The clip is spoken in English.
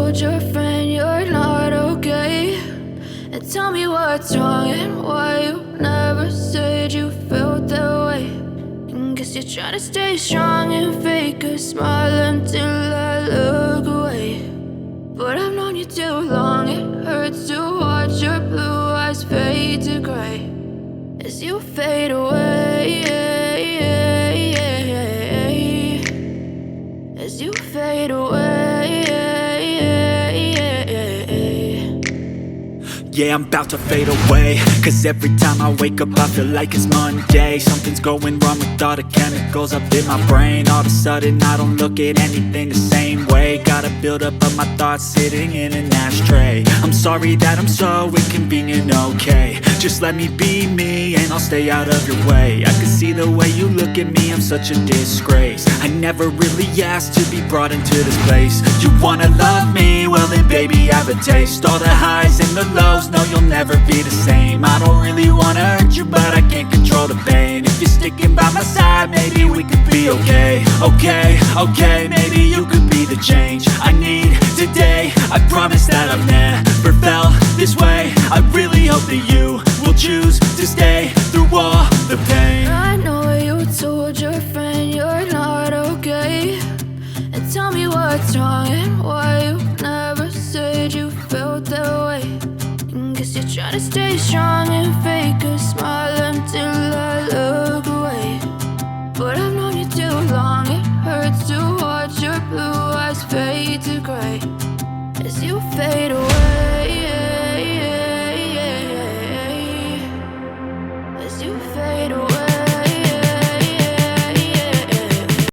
told your friend you're not okay, and tell me what's wrong and why you never said you felt that way. And guess you're trying to stay strong and fake a smile until I look away. But I've known you too long, it hurts to watch your blue eyes fade to gray as you fade away, as you fade away. Yeah, I'm about to fade away, cause every time I wake up I feel like it's Monday. Something's going wrong with all the chemicals up in my brain. All of a sudden I don't look at anything the same way. Got a build up of my thoughts sitting in an ashtray. I'm sorry that I'm so inconvenient, okay. Just let me be me and I'll stay out of your way. I can see the way you look at me, I'm such a disgrace. I never really asked to be brought into this place. You wanna love me? Well then baby have a taste. All the highs and the lows, no you'll never be the same. I don't really wanna hurt you but I can't control the pain. If you're sticking by my side, maybe we could be okay. Okay, maybe you could be the change I need today. I promise that I've never felt this way. I really hope that you will choose to stay through all the pain. I know you told your friend you're not okay, and tell me what's wrong and why you never said you felt that way. And guess you're trying to stay strong and fake a smile until I look